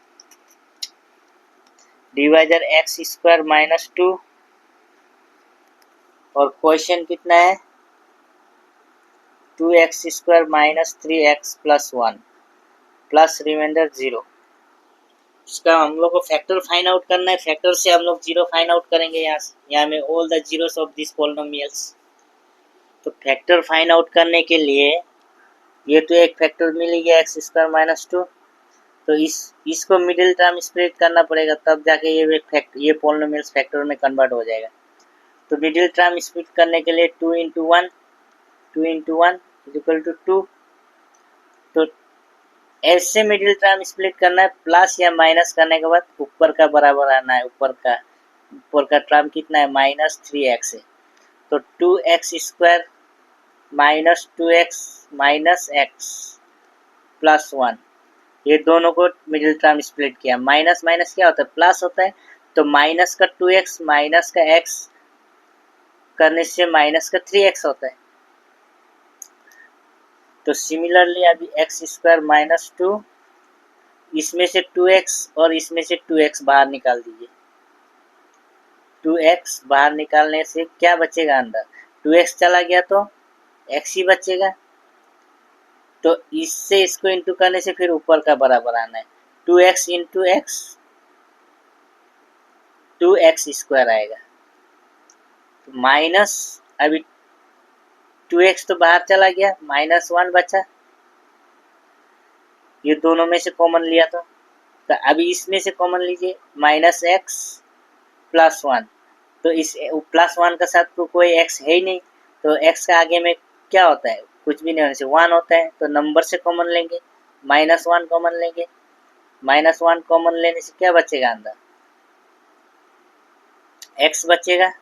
डिवाइजर एक्स स्क्वायर माइनस 2 और क्वेश्चन कितना है 2x square minus 3x plus 1 plus remainder 0। इसका हम लोग को फैक्टर फाइंड आउट करना है। फैक्टर से हम लोग 0 फाइंड आउट करेंगे। यहाँ में all the zeros of this polynomials. तो फैक्टर फाइंड आउट करने के लिए ये तो एक फैक्टर मिल गया एक्स स्क्वायर माइनस 2, तो इसको मिडिल टर्म स्प्लिट करना पड़ेगा, तब जाके ये पॉलिनोमियल्स फैक्टर में कन्वर्ट हो जाएगा। तो मिडिल टर्म स्प्लिट करने के लिए 2 into one is equal to 2। तो ऐसे मिडिल टर्म स्प्लिट करना है, प्लस या माइनस करने के बाद ऊपर का बराबर आना है। ऊपर का टर्म कितना है माइनस 3x है। तो 2x square minus 2x minus x plus 1, ये दोनों को मिडिल टर्म स्प्लिट किया। माइनस माइनस क्या होता है, प्लस होता है। तो माइनस का 2x माइनस का x करने से माइनस का 3x होता है। तो सिमिलरली अभी एक्स स्क्वायर माइनस 2, इसमें से 2x और इसमें से 2x बाहर निकाल दीजिए। 2x बाहर निकालने से क्या बचेगा अंदर, 2x चला गया तो x ही बचेगा। तो इससे इसको इंटू करने से फिर ऊपर का बराबर आना है। 2x into x 2x square आएगा। तो माइनस अभी 2x तो बाहर चला गया, माइनस 1 बचा। ये दोनों में से कॉमन लिया तो अभी इसमें से कॉमन लीजिए, माइनस एक्स प्लस 1। तो इस प्लस 1 का साथ तो कोई x है ही नहीं, तो x का आगे में क्या होता है, कुछ भी नहीं होने से 1 होता है। तो नंबर से कॉमन लेंगे, माइनस 1 कॉमन लेंगे। माइनस 1 कॉमन लेने से क्या बचेगा अंदर, x बचेगा।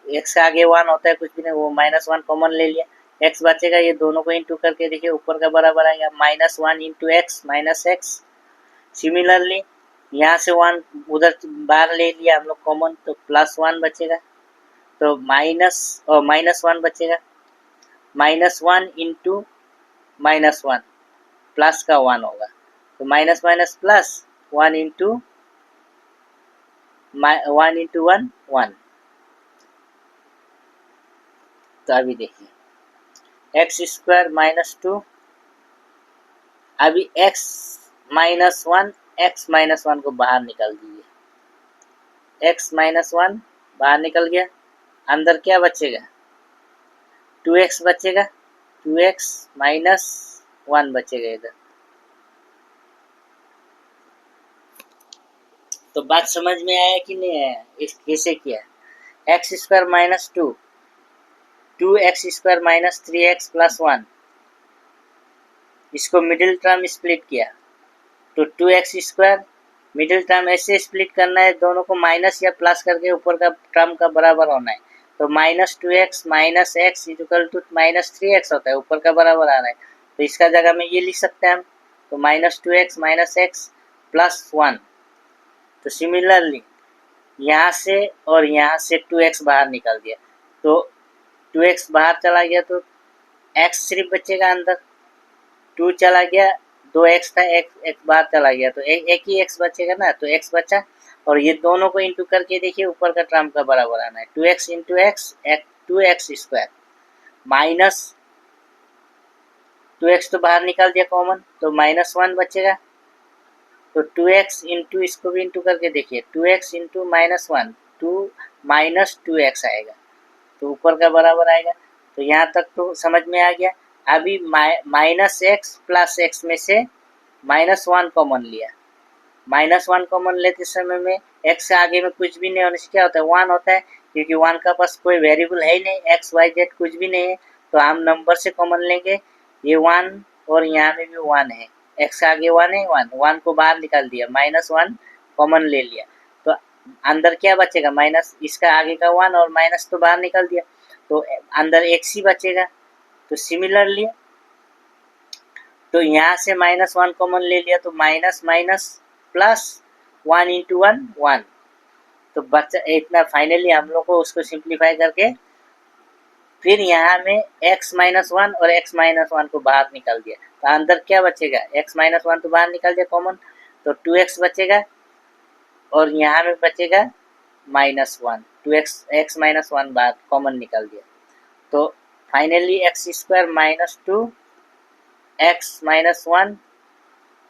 x का आगे 1 होता है, कुछ भी नहीं, वो माइनस 1 कॉमन ले लिया, x बचेगा। ये दोनों को इंटू करके देखिए, ऊपर का बराबर आएगा minus 1 into x minus x. Similarly यहाँ से 1 उधर बाहर ले लिया हम लोग कॉमन, तो प्लस 1 बचेगा। तो माइनस 1 बचेगा, माइनस 1 इंटू माइनस 1 प्लस का 1 होगा। तो माइनस माइनस प्लस 1 इंटू 1 1। तो अभी देखिए एक्स स्क्वायर माइनस 2, अभी x माइनस 1 को बाहर निकाल दीजिए। x माइनस 1 बाहर निकल गया, अंदर क्या बचेगा 2x बचेगा। 2x माइनस 1 बचेगा इधर। तो बात समझ में आया कि नहीं आया, इस कैसे किया। X square minus 2x square minus 3x plus 1, इसको मिडिल टर्म स्प्लिट किया। तो 2x स्क्वायर मिडिल टर्म ऐसे स्प्लिट करना है, दोनों को माइनस या प्लस करके ऊपर का टर्म का बराबर होना है। तो minus 2x minus x equal to minus 3x होता है, ऊपर का बराबर आ रहा है। तो इसका जगह में ये लिख सकते हैं हम। तो minus 2x minus x plus 1। तो सिमिलरली यहाँ से और यहाँ से 2x बाहर निकाल दिया, तो 2x बाहर चला गया तो x सिर्फ बचेगा अंदर। 2 चला गया, 2x था, x बाहर चला गया, तो एक ही x बचेगा ना। तो x बचा, और ये दोनों को इंटू करके देखिए ऊपर का टर्म का बराबर आना है। 2x into x 2x square minus 2x तो बाहर निकाल दिया कॉमन, तो माइनस 1 बचेगा। तो 2x इंटू इसको भी इंटू करके देखिए, 2x into minus 1 2 minus 2x आएगा, तो ऊपर का बराबर आएगा। तो यहाँ तक तो समझ में आ गया। अभी माइनस एक्स प्लस एक्स में से -1 कॉमन लिया। -1 कॉमन लेते समय में एक्स से आगे में कुछ भी नहीं होने से क्या होता है, 1 होता है, क्योंकि 1 का पास कोई वेरिएबल है ही नहीं, एक्स वाई जेड कुछ भी नहीं है, तो हम नंबर से कॉमन लेंगे। ये 1 और यहाँ में भी 1 है, एक्स आगे 1 है, 1 को बाहर निकाल दिया, -1 कॉमन ले लिया, तो अंदर क्या बचेगा, माइनस, इसका आगे का 1 और माइनस तो बाहर निकाल दिया, तो अंदर एक्स ही बचेगा। तो सिमिलरली तो यहाँ से -1 कॉमन ले लिया, तो माइनस माइनस प्लस 1 इंटू 1 1, तो बच्चा इतना। फाइनली हम लोग को उसको सिंप्लीफाई करके फिर यहाँ में x-1 और x-1 को बाहर निकाल दिया, तो अंदर क्या बचेगा, x-1 तो बाहर निकाल दिया कॉमन, तो 2x बचेगा, और यहाँ में बचेगा -1, 2x x-1 बाहर कॉमन निकाल दिया, तो फाइनली x² -2 x-1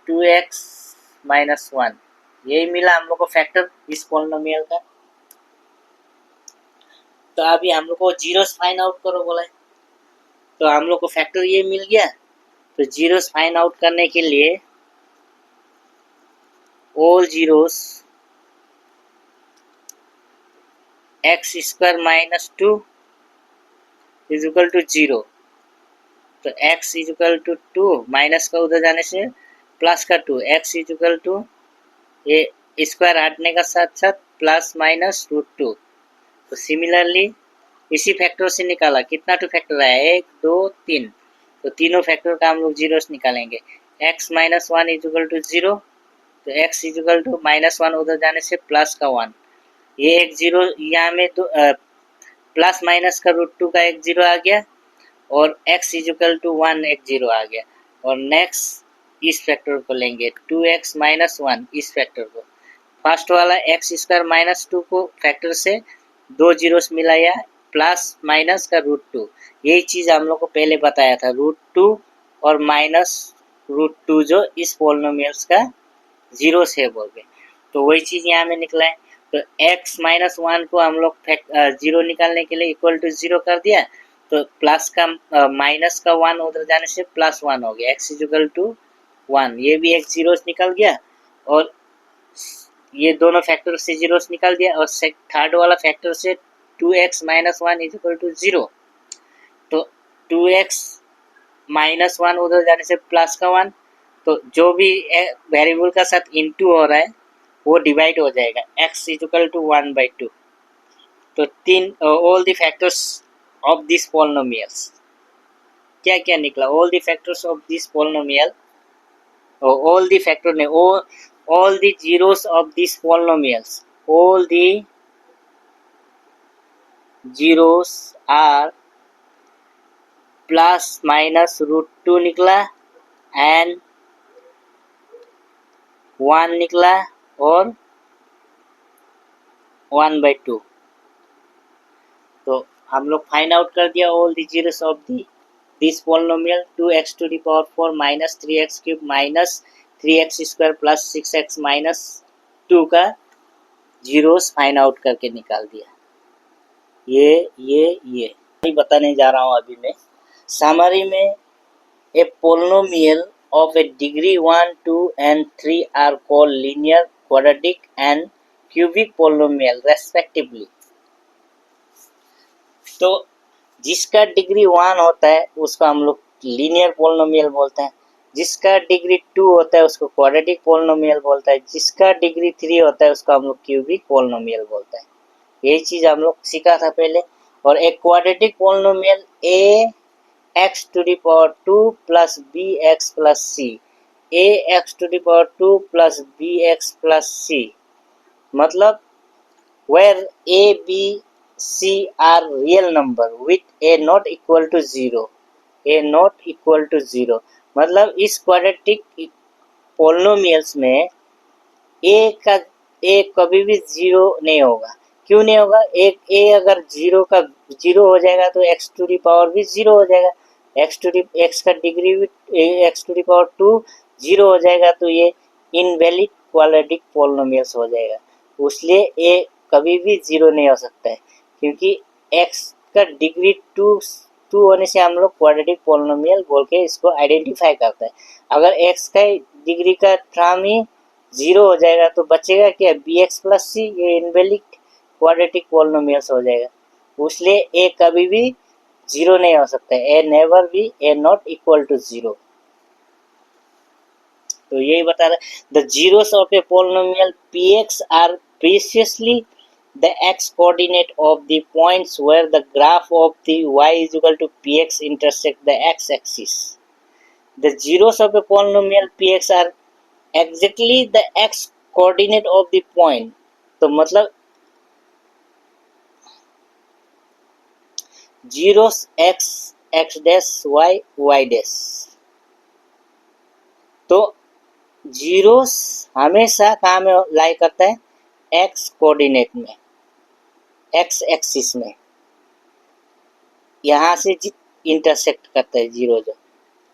2x-1, यही मिला हम लोग को फैक्टर इस पॉलिनोमियल का। तो अभी हम लोग को जीरोस फाइंड आउट करो बोला है, तो हम लोग को फैक्टर ये मिल गया। तो जीरोस फाइंड आउट करने के लिए all zeros x² -2 is equal to 0, तो x is equal to 2, minus का उधर जाने से प्लस का 2, x इज इक्वल टू ये स्क्वायर हटने का साथ साथ प्लस माइनस √2। तो सिमिलरली इसी फैक्टर से निकाला, कितना टू फैक्टर आया, 1 2 3, तो तीनों फैक्टर का हम लोग जीरोस निकालेंगे। x -1 इज इक्वल टू 0, तो x इज इक्वल टू -1 उधर जाने से प्लस का 1, ये एक जीरो यहाँ में तो प्लस माइनस का √2 का एक जीरो आ गया, और x इज इक्वल टू 1 एक जीरो आ गया। और नेक्स्ट इस फैक्टर को लेंगे 2x -1, इस फैक्टर को, फर्स्ट वाला x² -2 को फैक्टर से दो जीरोस मिलाया, प्लस माइनस का √2, यही चीज़ हम लोग को पहले बताया था, √2 और माइनस √2 जो इस पॉलिनोमियल्स का जीरोस है बोल के, तो वही चीज़ यहाँ में निकला है। तो x -1 को हम लोग जीरो निकालने के लिए इक्वल टू 0 कर दिया, तो प्लस का माइनस का 1 उधर जाने से +1 हो गया, x इज इक्वल टू 1, ये भी एक जीरोस निकल गया, और ये दोनों फैक्टर से जीरोस निकल दिया, और थर्ड वाला फैक्टर से 2x -1 इज इक्वल टू 0, तो 2x -1 उधर जाने से प्लस का 1, तो जो भी वेरिएबल का साथ इनटू हो रहा है वो डिवाइड हो जाएगा, x इज इक्वल टू 1/2। तो तीन all the factors of this polynomials, क्या क्या निकला, all the factors of this polynomial, all the factor ne all the zeros of these polynomials, all the zeros are plus minus √2 निकला, and 1 निकला, और 1/2। तो हम लोग फाइंड आउट कर दिया all the zeros of the this polynomial, 2x to the power 4 minus 3x³ minus 3x² plus 6x minus 2 का zeros find out करके निकाल दिया। ये बताने जा रहा हूँ अभी मैं। समरी में a polynomial of a degree 1 2 and 3 are called linear, quadratic and cubic polynomial respectively. तो जिसका डिग्री 1 होता है उसको हम लोग लीनियर पोलिनोमियल बोलते हैं, जिसका डिग्री 2 होता है उसको क्वाड्रेटिक पोलिनोमियल बोलता है, जिसका डिग्री 3 होता है उसको हम लोग क्यूबिक पोलिनोमियल बोलते हैं। यही चीज़ हम लोग सीखा था पहले। और एक quadratic polynomial ax to the power 2 plus bx plus c, ax to the power 2 plus bx plus c, मतलब where a b c are real number with a not equal to 0, a not equal to 0, मतलब इस quadratic polynomials में a कभी भी 0 नहीं होगा। क्यों नहीं होगा, एक a अगर 0 हो जाएगा तो x टू दी पावर भी 0 हो जाएगा, x का डिग्री भी x टू दी पावर 2 0 हो जाएगा, तो ये इनवैलिड क्वाड्रेटिक पोलिनोमियल्स हो जाएगा। इसलिए a कभी भी 0 नहीं हो सकता है, क्योंकि x का डिग्री 2 टू होने से हम लोग क्वाड्रेटिक पोलिनोमियल बोल के इसको आइडेंटिफाई करते हैं। अगर x का डिग्री का टर्म ही 0 हो जाएगा तो बचेगा क्या, बी एक्स प्लस सी, ये इनवैलिड क्वाड्रेटिक पोलिनोमियल्स हो जाएगा। इसलिए a कभी भी 0 नहीं हो सकता है, a never b a not equal to 0। तो यही बता रहा है, the zeros of a polynomial px are precisely the x coordinate of the points where the graph of the y is equal to px intersect the x axis. The zeros of a polynomial px are exactly the x coordinate of the point. तो मतलब zeros x x dash y y dash, तो zeros हमेशा कहाँ में लाई करता है, x coordinate में, x axis में, यहाँ से इंटरसेक्ट करता है जीरो। जो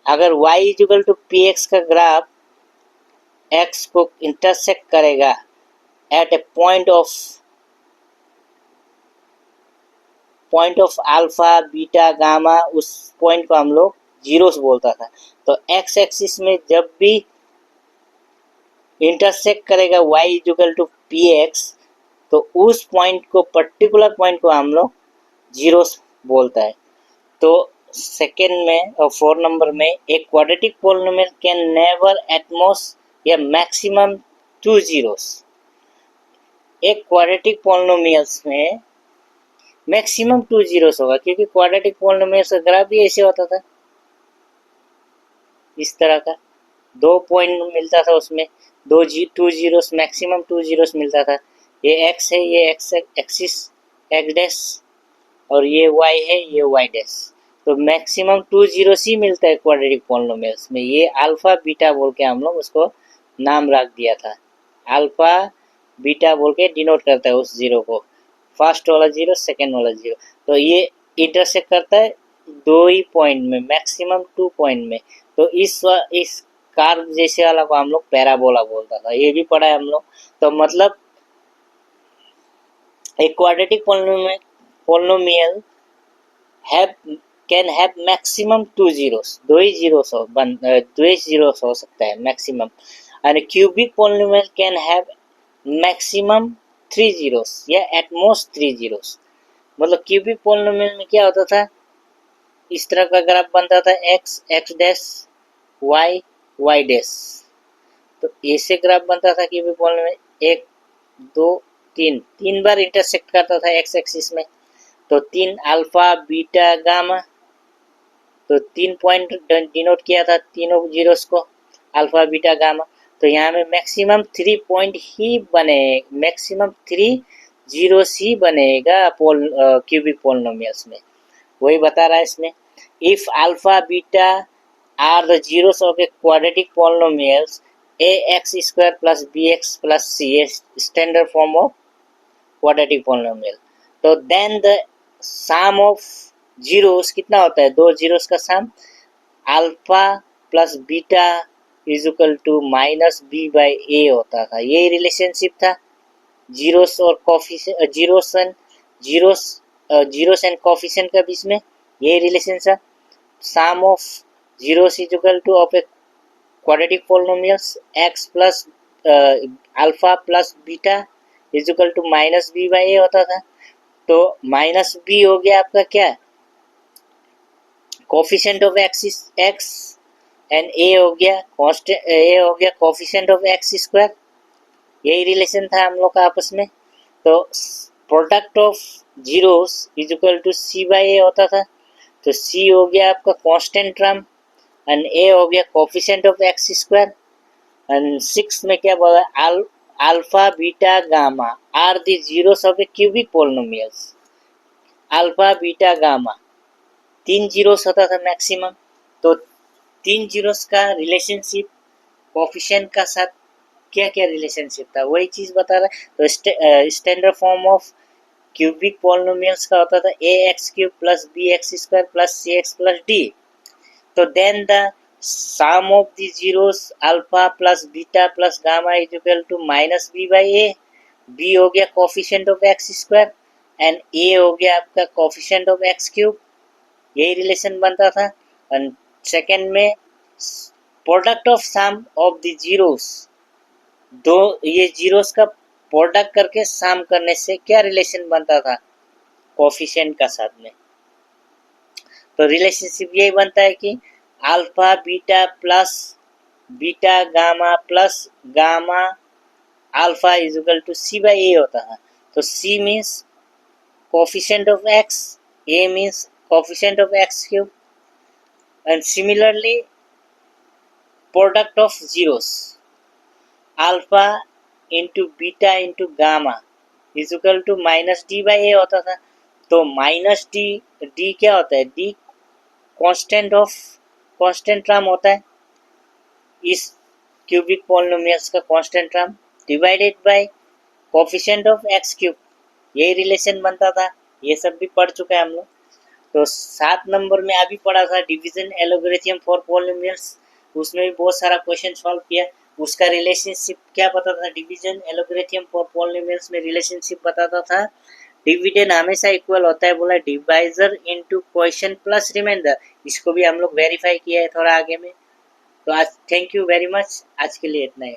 अगर y equal to p x का ग्राफ x को इंटरसेक्ट करेगा at a point of alpha beta gamma, उस पॉइंट को हम लोग जीरोस बोलता था। तो x एक्सिस में जब भी इंटरसेक्ट करेगा y equal to p x, तो उस पॉइंट को, पर्टिकुलर पॉइंट को हम लोग जीरोस बोलता है। तो सेकेंड में और 4 नंबर में, एक quadratic polynomial can never at most या मैक्सिमम 2 जीरोस। एक क्वाड्रेटिक पोलिनोमियल्स में मैक्सिमम 2 जीरोस होगा, क्योंकि क्वाड्रेटिक पोलिनोमियल्स का ग्राफ भी ऐसे होता था, इस तरह का 2 पॉइंट मिलता था, उसमें 2 जीरोस, मैक्सिमम 2 जीरोस मिलता था। ये x है, ये x एक्सिस x डैश, और ये y है, ये y डैश। तो मैक्सिमम 2 जीरोस ही मिलता है क्वाड्रेटिक पोलिनोमियल्स में। ये अल्फा बीटा बोल के हम लोग उसको नाम रख दिया था, अल्फा बीटा बोल के डिनोट करता है उस जीरो को, फर्स्ट वाला जीरो, सेकेंड वाला जीरो। तो ये इंटरसेक्ट करता है 2 ही पॉइंट में, मैक्सिमम 2 पॉइंट में। तो इस कार्व जैसे वाला को हम लोग पैराबोला बोलता था, ये भी पढ़ा है हम लोग। तो मतलब एक quadratic polynomial can have maximum 2 zeros, 2 he zeros हो सकता है maximum. And cubic polynomial can have maximum 3 zeros या एट मोस्ट 3 जीरोस। मतलब क्यूबिक पोलिनोमियल में क्या होता था, इस तरह का ग्राफ बनता था, x x dash y y dash. तो ऐसे ग्राफ बनता था कि पोलिनोमियल 1 2 3 बार इंटरसेक्ट करता था एक्स एक्सिस में। तो 3 अल्फा बीटा गामा, तो 3 पॉइंट डिनोट किया था तीनों जीरोस को, अल्फा बीटा गामा। तो यहाँ में मैक्सिमम 3 पॉइंट ही बने, मैक्सिमम 3 जीरोस ही बनेगा क्यूबिक पोलिनोमियल्स में। वही बता रहा है इसमें, if alpha beta are the zeros of a quadratic polynomials ax square plus bx plus c, standard form of quadratic polynomial. तो then the sum of zeros कितना होता है, 2 जीरोस का sum, alpha plus beta is equal to minus b by ए होता था। यही relationship था zeros और कोफिशिएंट, जीरोस एंड कोफिशिएंट के बीच में, यही रिलेशन था। Sum of zeros is equal to of a quadratic polynomials x plus alpha plus beta is equal to minus b by ए होता था। तो माइनस बी हो गया आपका क्या, coefficient of axis x, and a हो गया कांस्टेंट, ए हो गया कोफिशिएंट ऑफ x स्क्वायर। यही रिलेशन था हम लोग का आपस में। तो product of zeros is equal to C by ए होता था। तो सी हो गया आपका कांस्टेंट टर्म, एंड ए हो गया coefficient of x square. And 6 में क्या बोला, alpha beta gamma are the zeros of a cubic polynomials. Alpha beta gamma 3 zeros होता था मैक्सिमम। तो 3 जीरोस का रिलेशनशिप कोफिशिएंट का साथ क्या क्या रिलेशनशिप था, वही चीज बता रहा है। तो standard form of cubic polynomials का होता था a x cube plus b x square plus c x plus d. तो then the sum of the zeros alpha plus beta plus gamma is equal to minus b by a. B हो गया coefficient of x square, and a हो गया आपका coefficient of x cube, यही relation बनता था। और सेकेंड में product of sum of the zeros, दो ये जीरोस का प्रोडक्ट करके सम करने से क्या रिलेशन बनता था कोफिशिएंट का साथ में। तो रिलेशनशिप यही बनता है कि alpha beta plus beta gamma plus gamma alpha is equal to C by ए होता है। तो C means coefficient of X, A means coefficient of x cube, and similarly product of zeros alpha into beta into gamma is equal to minus D by ए होता था। तो minus D, D क्या होता है, D constant of constant term होता है इस cubic polynomials का constant term, divided by coefficient of x cube, यही रिलेशन बनता था। ये सब भी पढ़ चुके हैं हम लोग। तो 7 नंबर में अभी पढ़ा था डिवीजन एलोगरिथम फॉर पॉलिनोमियल्स, उसमें भी बहुत सारा क्वेश्चन सॉल्व किया। उसका रिलेशनशिप क्या पता था, डिवीजन एलोगरिथम फॉर पॉलिनोमियल्स में रिलेशनशिप बताता था डिविडेंड हमेशा इक्वल होता है, बोला divisor into question plus remainder. इसको भी हम लोग वेरीफाई किया है थोड़ा आगे में। तो आज थैंक यू वेरी मच, आज के लिए इतना ही।